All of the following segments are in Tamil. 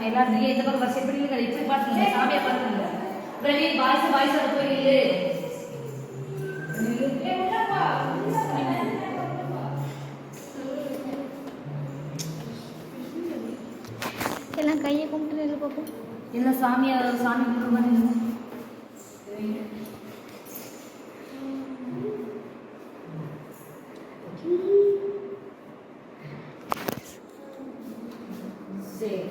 எல்லாரும் இந்த பக்கம் பஸ் எப்படி இல்லை இப்படி பார்த்துங்க சாமியை பார்த்துங்க பிரவீன் வாய்ஸ் வாய்ஸோட போய் இல்லை எல்லாம் கையை கும்பிட்டு பார்ப்போம் எல்லாம் சாமியை சாமி கும்பிட்ற மாதிரி சரி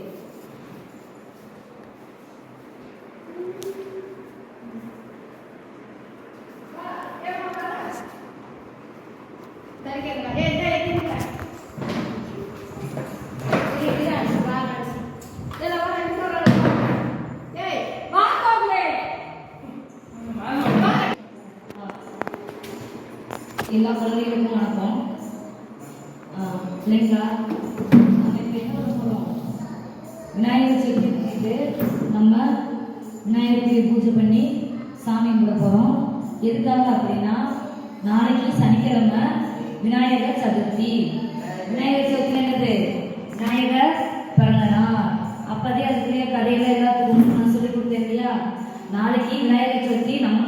எல்லா குழந்தைகளுக்கும் வணக்கம். இல்லைங்களா, நம்ம இப்போ என்ன சொல்கிறோம், விநாயகர் சதுர்த்தி பண்ணிட்டு நம்ம விநாயகருக்கு பூஜை பண்ணி சாமி கும்பிட போகிறோம். எதுக்காக அப்படின்னா, நாளைக்கு சனிக்கிழமை விநாயகர் சதுர்த்தி. விநாயகர் சதுர்த்தி என்னது? விநாயகர் பிறந்த நாள். அப்போதே அதுக்குரிய கதைகள் எல்லாத்துக்கும் நான் சொல்லி கொடுத்தேன் இல்லையா. நாளைக்கு விநாயகர் சதுர்த்தி நம்ம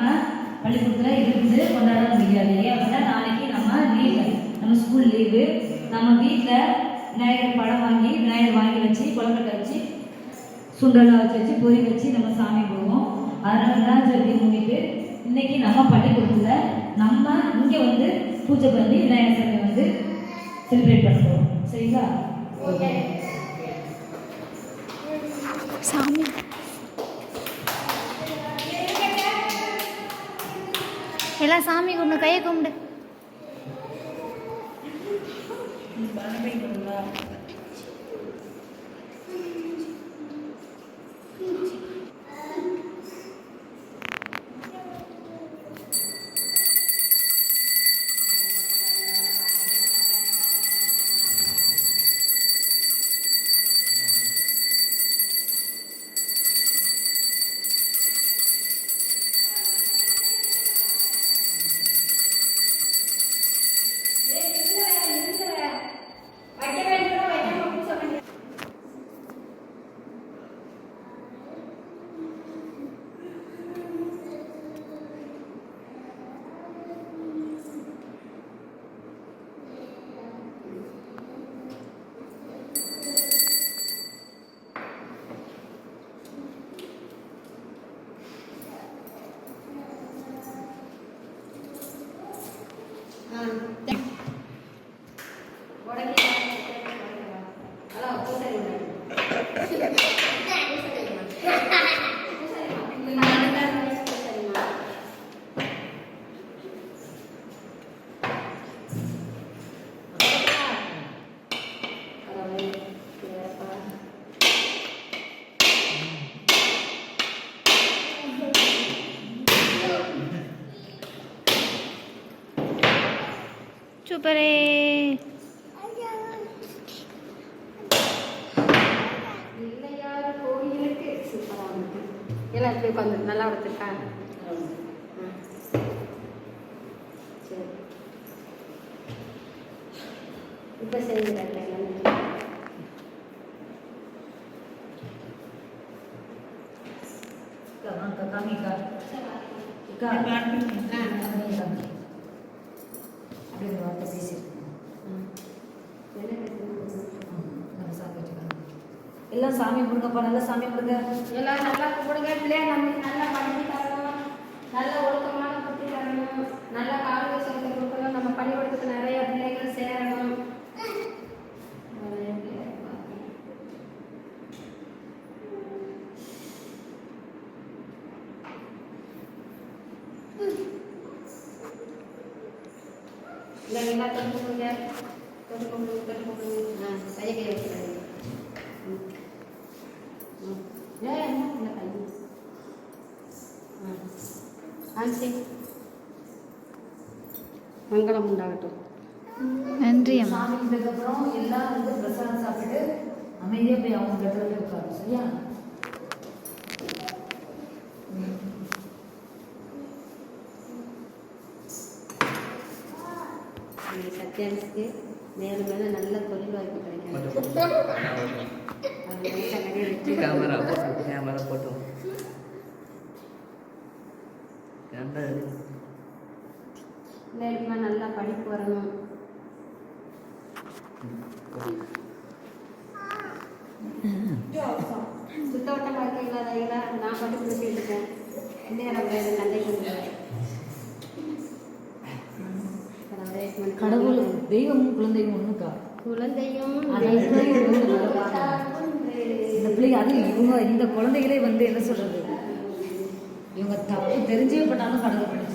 பள்ளிக்கூடத்தில் இருந்து கொண்டாட முடியாது. அப்படின்னா நாளைக்கு நம்ம லீவு, நம்ம ஸ்கூல் லீவு. நம்ம வீட்டில் விநாயகர் படம் வாங்கி விநாயகர் வாங்கி வச்சு குழம்புட்ட வச்சு சுண்டலாக வச்சு பொறி வச்சு நம்ம சாமி போடுவோம். அதனால் விநாயகர் சதுர்த்தி முன்னிட்டு இன்னைக்கு நம்ம பள்ளிக்கூடத்தில் நம்ம இங்கே வந்து பூஜை பண்ணி விநாயகர் சதுர்த்தி வந்து செலிப்ரேட் பண்ணுறோம். சரிங்களா? ஓகே. சாமி எல்லாம் சாமி கும்பிடு, கையை கும்பிடு. சூப்பரே. கோயிலுக்கு சூப்பராக இருக்கு. எல்லாம் எப்படி உட்காந்து நல்லா வளர்த்துருக்கா? சரி, இப்போ செய்கிறேன். எல்லாம் சாமி கும்பிடுங்கப்பா, நல்லா சாமி கும்பிடுங்க. எல்லாம் நல்லா கும்பிடுங்க. பிள்ளைய நம்ம நல்லா படிச்சு தரணும், நல்ல ஒழுக்கமான புத்தி தரணும், நல்ல காலையில் சொல்லி கொடுக்கணும். நம்ம பள்ளிக்கூடத்துக்கு நிறைய பிள்ளைகள் சேரணும். இல்லை நல்லா தொட்டு கொடுங்க, தொட்டு கொடுங்க, தொட்டு கொடுங்க. கையை கையை வச்சுக்காங்க. மங்களம் உண்டாகட்டும். நன்றி. சாமி இதுக்கப்புறம் எல்லாம் வந்து பிரசாதம் சாப்பிட்டு அமைதியாக போய் அவங்க இடத்துல போய் உட்காரும். சரியா? இந்த சத்யானுக்கு மேலும் மேலும் நல்ல தொழில் வாய்ப்பு கிடைக்கும். அது நினைச்சா நிறைய வெற்றி கேமரா போட்டு பிள்ளைகளுக்குலாம் நல்லா படிப்பு வரணும். சுத்தவட்ட வாழ்க்கை இல்லாதவங்களா நான் படிப்பு கொடுத்துட்டு இருக்கேன். நேரம் நல்ல கடவுள் தெய்வமும் குழந்தையும் ஒண்ணுக்கா. குழந்தையும் இந்த பிள்ளைங்க அது இவங்க இந்த குழந்தைகளே வந்து என்ன சொல்றது, இவங்க தப்பு தெரிஞ்சே பண்ணாலும் கடவுள் படிச்சு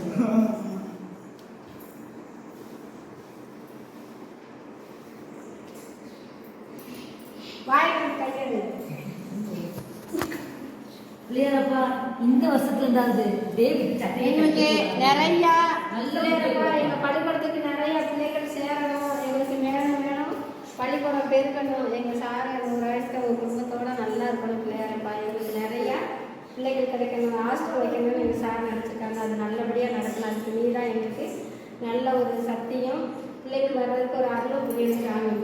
பிள்ளையாரப்பா இந்த வருஷத்துல இருந்தாது எங்களுக்கு நிறைய எங்க பள்ளிக்கூடத்துக்கு நிறைய பிள்ளைகள் சேரணும். எங்களுக்கு வேணும் பள்ளிக்கூடம் பெருக்கணும். எங்க சார் ஒரு வயசுல ஒரு குடும்பத்தோட நல்லா இருக்கணும். பிள்ளையாரப்பா எங்களுக்கு நிறைய பிள்ளைகள் கிடைக்கணும், ஹாஸ்டல் வைக்கணும்னு எங்கள் சார் நினச்சிருக்காங்க. அது நல்லபடியாக நடக்கணும். அதுக்கு நீ தான் எங்களுக்கு நல்ல ஒரு சக்தியும் பிள்ளைகள் வர்றதுக்கு ஒரு அருளும் புரியணும்.